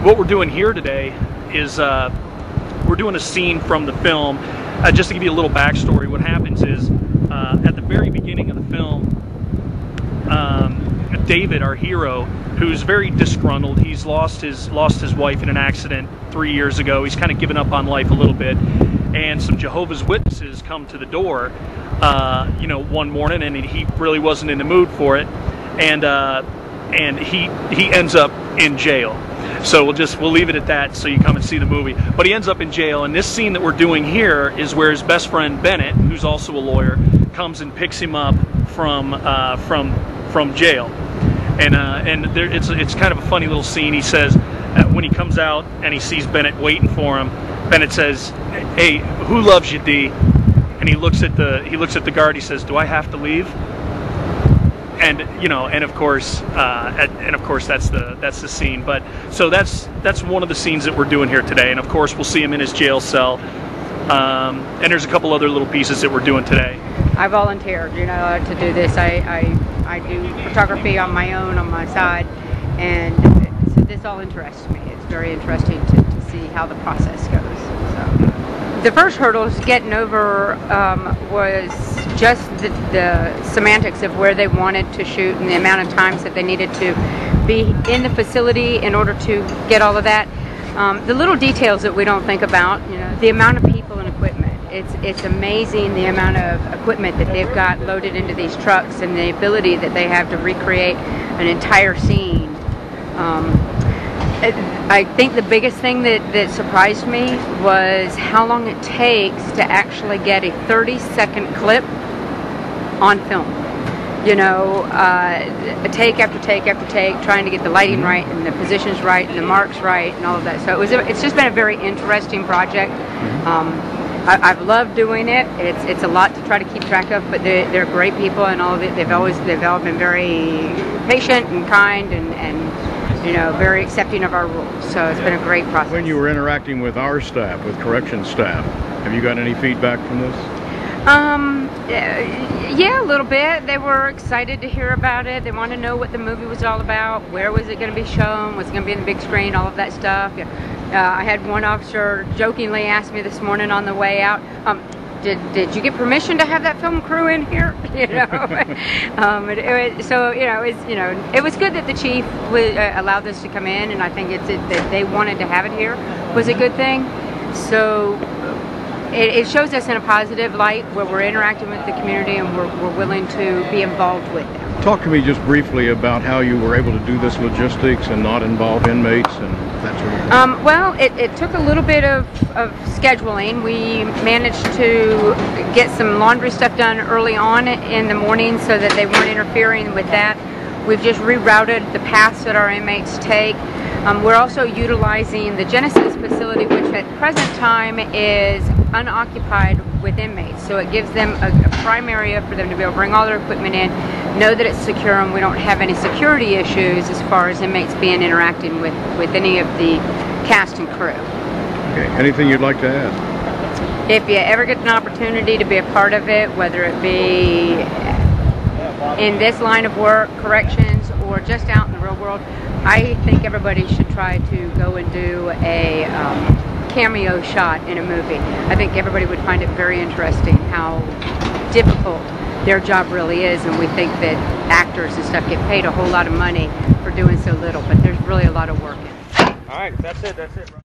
What we're doing here today is we're doing a scene from the film. Just to give you a little backstory, what happens is at the very beginning of the film, David, our hero, who's very disgruntled, he's lost his wife in an accident 3 years ago. He's kind of given up on life a little bit, and some Jehovah's Witnesses come to the door, one morning, and he really wasn't in the mood for it, and he ends up in jail. So we'll leave it at that, so you come and see the movie. But he ends up in jail, and this scene that we're doing here is where his best friend Bennett, who's also a lawyer, comes and picks him up from jail. And it's kind of a funny little scene. He says when he comes out and he sees Bennett waiting for him, Bennett says, "Hey, who loves you, D?" And he looks at the guard. He says, "Do I have to leave?" And and of course that's the scene. But so that's one of the scenes that we're doing here today. And of course we'll see him in his jail cell. And there's a couple other little pieces that we're doing today. I volunteered, to do this. I do photography on my own, on my side, and so this all interests me. It's very interesting to see how the process goes. So the first hurdles getting over was just the semantics of where they wanted to shoot and the amount of times that they needed to be in the facility in order to get all of that. The little details that we don't think about, the amount of people and equipment. It's amazing the amount of equipment that they've got loaded into these trucks and the ability that they have to recreate an entire scene. I think the biggest thing that surprised me was how long it takes to actually get a 30-second clip on film. Take after take after take, trying to get the lighting right and the positions right and the marks right and all of that. So it's just been a very interesting project. I've loved doing it. It's a lot to try to keep track of, but they're great people, and all of it. They've all been very patient and kind and very accepting of our rules. So it's been a great process. When you were interacting with our staff, with corrections staff, have you got any feedback from this? Yeah, a little bit. They were excited to hear about it. They wanted to know what the movie was all about. Where was it going to be shown? Was it going to be in the big screen? All of that stuff. I had one officer jokingly ask me this morning on the way out, did you get permission to have that film crew in here? It was good that the chief allowed us to come in, and I think that they wanted to have it here was a good thing. So it shows us in a positive light where we're interacting with the community and we're willing to be involved with them. Talk to me just briefly about how you were able to do this logistics and not involve inmates and that sort of thing. Well, it took a little bit of scheduling. We managed to get some laundry stuff done early on in the morning so that they weren't interfering with that. We've just rerouted the paths that our inmates take. We're also utilizing the Genesis facility, which at present time is unoccupied with inmates. So it gives them a prime area for them to be able to bring all their equipment in, know that it's secure, and we don't have any security issues as far as inmates interacting with any of the cast and crew. Okay. Anything you'd like to add? If you ever get an opportunity to be a part of it, whether it be in this line of work, corrections, or just out in the real world, I think everybody should try to go and do a cameo shot in a movie. I think everybody would find it very interesting how difficult their job really is, and we think that actors and stuff get paid a whole lot of money for doing so little, but there's really a lot of work in it. All right, that's it, bro.